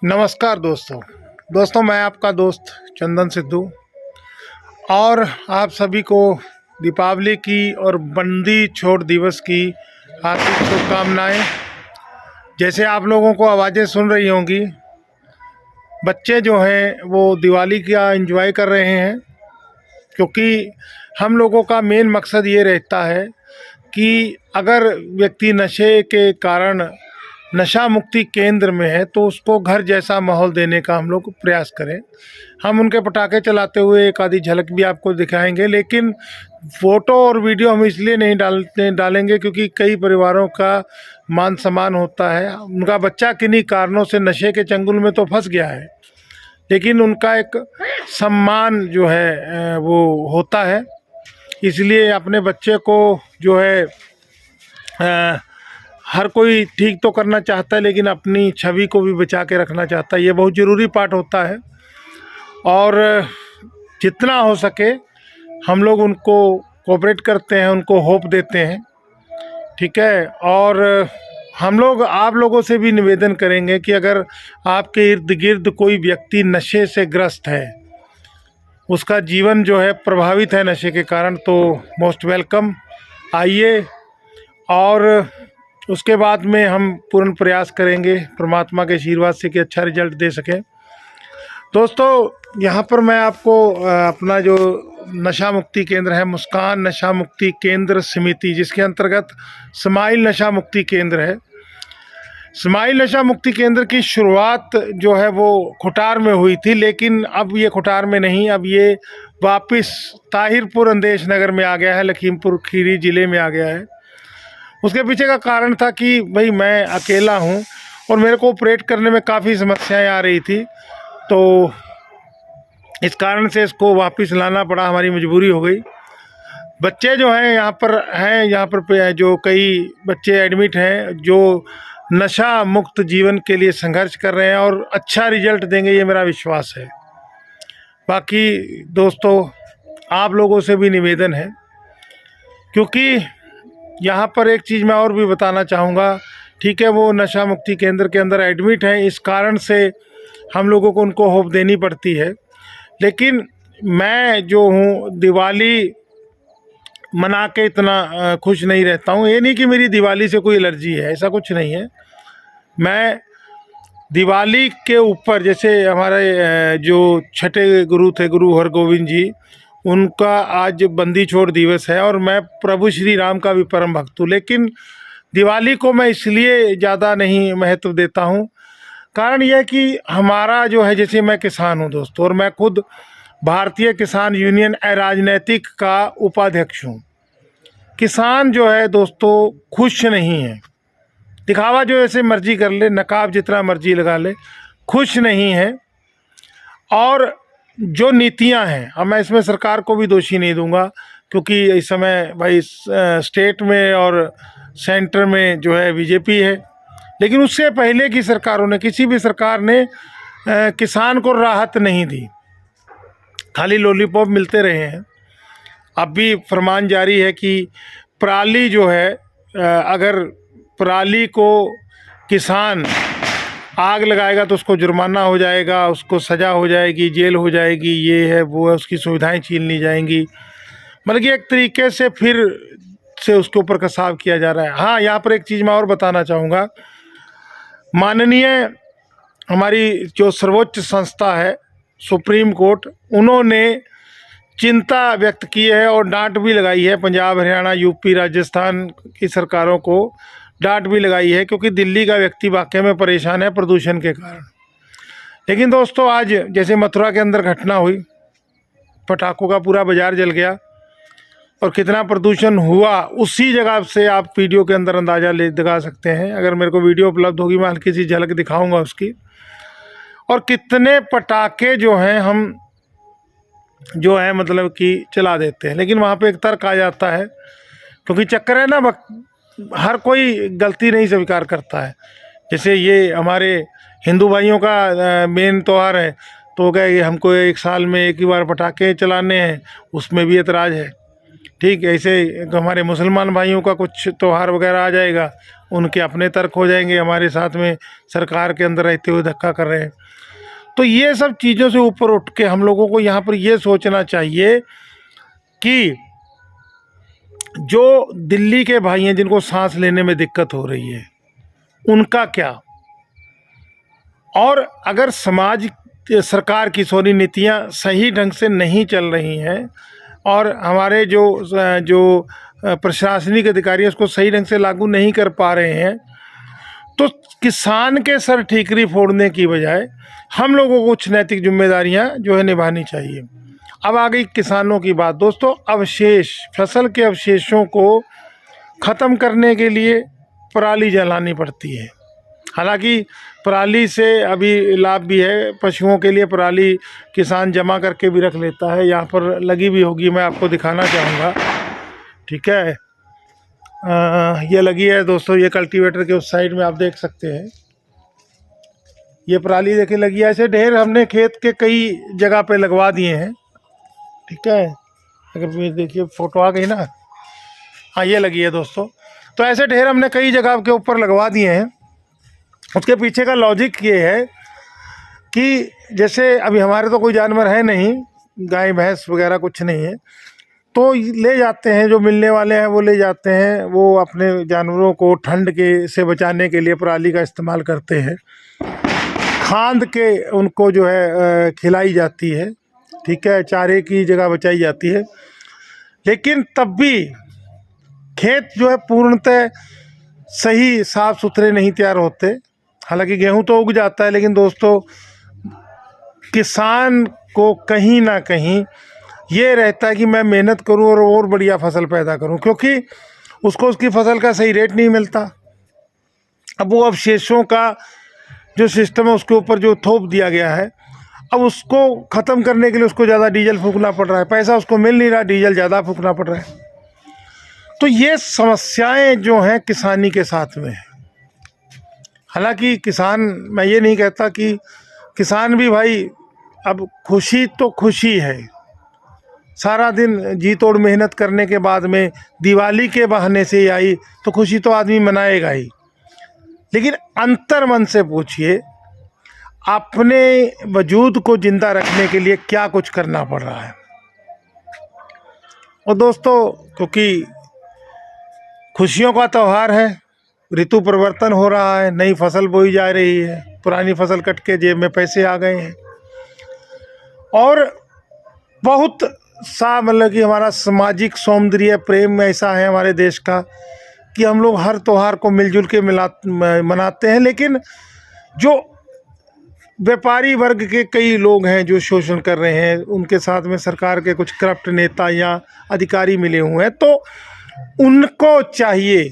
नमस्कार दोस्तों मैं आपका दोस्त चंदन सिद्धू और आप सभी को दीपावली की और बंदी छोड़ दिवस की हार्दिक शुभकामनाएं। जैसे आप लोगों को आवाज़ें सुन रही होंगी, बच्चे जो हैं वो दिवाली का एंजॉय कर रहे हैं, क्योंकि हम लोगों का मेन मकसद ये रहता है कि अगर व्यक्ति नशे के कारण नशा मुक्ति केंद्र में है तो उसको घर जैसा माहौल देने का हम लोग प्रयास करें। हम उनके पटाखे चलाते हुए एक आधी झलक भी आपको दिखाएंगे, लेकिन फ़ोटो और वीडियो हम इसलिए नहीं डालेंगे क्योंकि कई परिवारों का मान सम्मान होता है। उनका बच्चा किन्हीं कारणों से नशे के चंगुल में तो फंस गया है, लेकिन उनका एक सम्मान जो है वो होता है। इसलिए अपने बच्चे को जो है हर कोई ठीक तो करना चाहता है, लेकिन अपनी छवि को भी बचा के रखना चाहता है। ये बहुत ज़रूरी पार्ट होता है और जितना हो सके हम लोग उनको कोऑपरेट करते हैं, उनको होप देते हैं, ठीक है। और हम लोग आप लोगों से भी निवेदन करेंगे कि अगर आपके इर्द गिर्द कोई व्यक्ति नशे से ग्रस्त है, उसका जीवन जो है प्रभावित है नशे के कारण, तो मोस्ट वेलकम, आइए। और उसके बाद में हम पूर्ण प्रयास करेंगे परमात्मा के आशीर्वाद से कि अच्छा रिजल्ट दे सकें। दोस्तों, यहाँ पर मैं आपको अपना जो नशा मुक्ति केंद्र है, मुस्कान नशा मुक्ति केंद्र समिति, जिसके अंतर्गत स्माइल नशा मुक्ति केंद्र है। स्माइल नशा मुक्ति केंद्र की शुरुआत जो है वो खुटार में हुई थी, लेकिन अब ये खुटार में नहीं, अब ये वापस ताहिरपुर अंदेश नगर में आ गया है, लखीमपुर खीरी ज़िले में आ गया है। उसके पीछे का कारण था कि भाई मैं अकेला हूँ और मेरे को ऑपरेट करने में काफ़ी समस्याएं आ रही थी, तो इस कारण से इसको वापस लाना पड़ा, हमारी मजबूरी हो गई। बच्चे जो हैं यहाँ पर जो कई बच्चे एडमिट हैं जो नशा मुक्त जीवन के लिए संघर्ष कर रहे हैं और अच्छा रिजल्ट देंगे, ये मेरा विश्वास है। बाकी दोस्तों, आप लोगों से भी निवेदन है, क्योंकि यहाँ पर एक चीज़ मैं और भी बताना चाहूँगा, ठीक है, वो नशा मुक्ति केंद्र के अंदर एडमिट हैं, इस कारण से हम लोगों को उनको होप देनी पड़ती है। लेकिन मैं जो हूँ दिवाली मना के इतना खुश नहीं रहता हूँ। ये नहीं कि मेरी दिवाली से कोई एलर्जी है, ऐसा कुछ नहीं है। मैं दिवाली के ऊपर, जैसे हमारे जो छठे गुरु थे, गुरु हरगोविंद जी, उनका आज बंदी छोड़ दिवस है और मैं प्रभु श्री राम का भी परम भक्त हूँ, लेकिन दिवाली को मैं इसलिए ज़्यादा नहीं महत्व देता हूँ। कारण यह कि हमारा जो है, जैसे मैं किसान हूँ दोस्तों, और मैं खुद भारतीय किसान यूनियन अराजनैतिक का उपाध्यक्ष हूँ। किसान जो है दोस्तों खुश नहीं है, दिखावा जो ऐसे मर्जी कर ले, नकाब जितना मर्जी लगा ले, खुश नहीं है। और जो नीतियां हैं, अब मैं इसमें सरकार को भी दोषी नहीं दूंगा, क्योंकि इस समय भाई स्टेट में और सेंटर में जो है बीजेपी है, लेकिन उससे पहले की सरकारों ने, किसी भी सरकार ने किसान को राहत नहीं दी, खाली लॉलीपॉप मिलते रहे हैं। अब भी फरमान जारी है कि पराली जो है, अगर पराली को किसान आग लगाएगा तो उसको जुर्माना हो जाएगा, उसको सज़ा हो जाएगी, जेल हो जाएगी, ये है वो है, उसकी सुविधाएं छीन ली जाएंगी। मतलब कि एक तरीके से फिर से उसके ऊपर कसाव किया जा रहा है। हाँ, यहाँ पर एक चीज़ मैं और बताना चाहूँगा, माननीय हमारी जो सर्वोच्च संस्था है सुप्रीम कोर्ट, उन्होंने चिंता व्यक्त की है और डांट भी लगाई है पंजाब, हरियाणा, यूपी, राजस्थान की सरकारों को डांट भी लगाई है, क्योंकि दिल्ली का व्यक्ति वाकई में परेशान है प्रदूषण के कारण। लेकिन दोस्तों, आज जैसे मथुरा के अंदर घटना हुई, पटाखों का पूरा बाजार जल गया और कितना प्रदूषण हुआ, उसी जगह से आप वीडियो के अंदर अंदाज़ा लगा सकते हैं। अगर मेरे को वीडियो उपलब्ध होगी, मैं हल्की सी झलक दिखाऊंगा उसकी। और कितने पटाखे जो हैं हम जो है मतलब कि चला देते हैं, लेकिन वहाँ पे एक तर्क आ जाता है, क्योंकि चक्कर है ना, हर कोई गलती नहीं स्वीकार करता है। जैसे ये हमारे हिंदू भाइयों का मेन त्यौहार है, तो क्या हमको एक साल में एक ही बार पटाखे चलाने हैं, उसमें भी एतराज़ है। ठीक, ऐसे हमारे मुसलमान भाइयों का कुछ त्यौहार वगैरह आ जाएगा, उनके अपने तर्क हो जाएंगे, हमारे साथ में सरकार के अंदर रहते हुए धक्का कर रहे हैं। तो ये सब चीज़ों से ऊपर उठ के हम लोगों को यहाँ पर ये सोचना चाहिए कि जो दिल्ली के भाई हैं जिनको सांस लेने में दिक्कत हो रही है, उनका क्या। और अगर सरकार की सारी नीतियाँ सही ढंग से नहीं चल रही हैं और हमारे जो प्रशासनिक अधिकारी हैं उसको सही ढंग से लागू नहीं कर पा रहे हैं, तो किसान के सर ठीकरी फोड़ने की बजाय हम लोगों को कुछ नैतिक जिम्मेदारियां जो है निभानी चाहिए। अब आ गई किसानों की बात। दोस्तों, अवशेष, फसल के अवशेषों को ख़त्म करने के लिए पराली जलानी पड़ती है। हालांकि पराली से अभी लाभ भी है, पशुओं के लिए पराली किसान जमा करके भी रख लेता है। यहाँ पर लगी भी होगी, मैं आपको दिखाना चाहूँगा। ठीक है, ये लगी है दोस्तों, ये कल्टीवेटर के उस साइड में आप देख सकते हैं, ये पराली देखिए लगी है। ऐसे ढेर हमने खेत के कई जगह पे लगवा दिए हैं। ठीक है, अगर ये देखिए फोटो आ गई ना, हाँ ये लगी है दोस्तों। तो ऐसे ढेर हमने कई जगह के ऊपर लगवा दिए हैं। उसके पीछे का लॉजिक ये है कि जैसे अभी हमारे तो कोई जानवर है नहीं, गाय भैंस वगैरह कुछ नहीं है, तो ले जाते हैं, जो मिलने वाले हैं वो ले जाते हैं, वो अपने जानवरों को ठंड के से बचाने के लिए पराली का इस्तेमाल करते हैं। खांद के उनको जो है खिलाई जाती है। ठीक है, चारे की जगह बचाई जाती है। लेकिन तब भी खेत जो है पूर्णतः सही साफ सुथरे नहीं तैयार होते। हालांकि गेहूं तो उग जाता है, लेकिन दोस्तों किसान को कहीं ना कहीं ये रहता है कि मैं मेहनत करूं और बढ़िया फसल पैदा करूं, क्योंकि उसको उसकी फसल का सही रेट नहीं मिलता। अब वो अवशेषों का जो सिस्टम है उसके ऊपर जो थोप दिया गया है, अब उसको ख़त्म करने के लिए उसको ज़्यादा डीजल फूकना पड़ रहा है, पैसा उसको मिल नहीं रहा, डीजल ज़्यादा फूकना पड़ रहा है। तो ये समस्याएं जो हैं किसानी के साथ में है। हालांकि किसान, मैं ये नहीं कहता कि किसान भी भाई, अब खुशी तो खुशी है, सारा दिन जी तोड़ मेहनत करने के बाद में दिवाली के बहाने से ही आई तो खुशी तो आदमी मनाएगा ही। लेकिन अंतर मन से पूछिए, अपने वजूद को जिंदा रखने के लिए क्या कुछ करना पड़ रहा है। और दोस्तों, क्योंकि खुशियों का त्यौहार है, ऋतु परिवर्तन हो रहा है, नई फसल बोई जा रही है, पुरानी फसल कट के जेब में पैसे आ गए हैं, और बहुत सा मतलब कि हमारा सामाजिक सौंदर्य प्रेम ऐसा है हमारे देश का कि हम लोग हर त्यौहार को मिलजुल के मनाते हैं। लेकिन जो व्यापारी वर्ग के कई लोग हैं जो शोषण कर रहे हैं, उनके साथ में सरकार के कुछ करप्ट नेता या अधिकारी मिले हुए हैं, तो उनको चाहिए,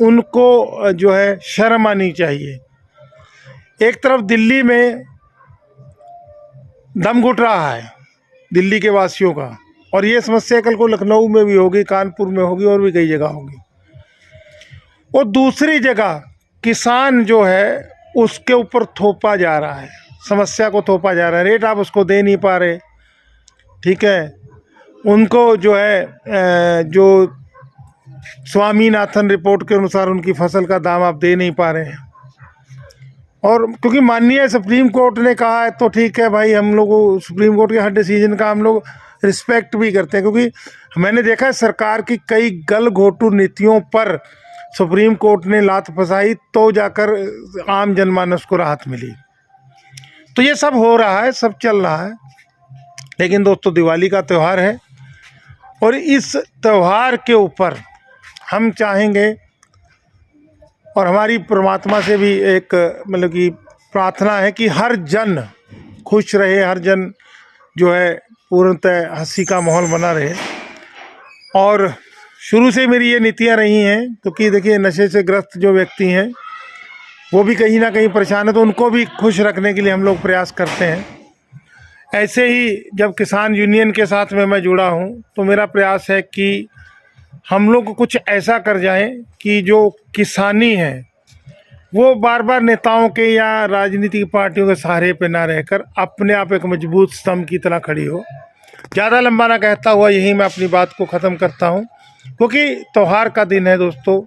उनको जो है शर्म आनी चाहिए। एक तरफ दिल्ली में दम घुट रहा है दिल्ली के वासियों का, और ये समस्या कल को लखनऊ में भी होगी, कानपुर में होगी, और भी कई जगह होगी। और दूसरी जगह किसान जो है उसके ऊपर थोपा जा रहा है, समस्या को थोपा जा रहा है, रेट आप उसको दे नहीं पा रहे। ठीक है, उनको जो है जो स्वामीनाथन रिपोर्ट के अनुसार उनकी फसल का दाम आप दे नहीं पा रहे हैं। और क्योंकि माननीय सुप्रीम कोर्ट ने कहा है तो ठीक है भाई, हम लोग सुप्रीम कोर्ट के हर डिसीजन का हम लोग रिस्पेक्ट भी करते हैं, क्योंकि मैंने देखा है सरकार की कई गलघोटू नीतियों पर सुप्रीम कोर्ट ने लात फंसाई तो जाकर आम जनमानस को राहत मिली। तो ये सब हो रहा है, सब चल रहा है। लेकिन दोस्तों, दिवाली का त्यौहार है, और इस त्यौहार के ऊपर हम चाहेंगे, और हमारी परमात्मा से भी एक मतलब कि प्रार्थना है कि हर जन खुश रहे, हर जन जो है पूर्णतः हंसी का माहौल बना रहे। और शुरू से मेरी ये नीतियाँ रही हैं, क्योंकि देखिए नशे से ग्रस्त जो व्यक्ति हैं वो भी कहीं ना कहीं परेशान है, तो उनको भी खुश रखने के लिए हम लोग प्रयास करते हैं। ऐसे ही जब किसान यूनियन के साथ में मैं जुड़ा हूँ, तो मेरा प्रयास है कि हम लोग कुछ ऐसा कर जाएं कि जो किसानी है वो बार बार नेताओं के या राजनीतिक पार्टियों के सहारे पे ना रहकर अपने आप एक मजबूत स्तंभ की तरह खड़ी हो। ज़्यादा लंबा ना कहता हुआ यही मैं अपनी बात को ख़त्म करता हूँ, क्योंकि त्यौहार का दिन है दोस्तों,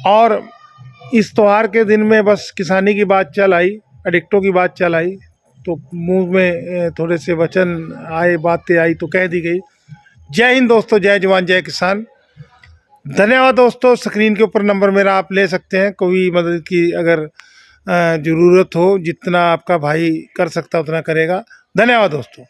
और इस त्योहार के दिन में बस किसानी की बात चल आई, एडिक्टों की बात चल आई, तो मुंह में थोड़े से वचन आए, बातें आई तो कह दी गई। जय हिंद दोस्तों, जय जवान जय किसान। धन्यवाद दोस्तों। स्क्रीन के ऊपर नंबर मेरा आप ले सकते हैं, कोई मदद की अगर ज़रूरत हो, जितना आपका भाई कर सकता उतना करेगा। धन्यवाद दोस्तों।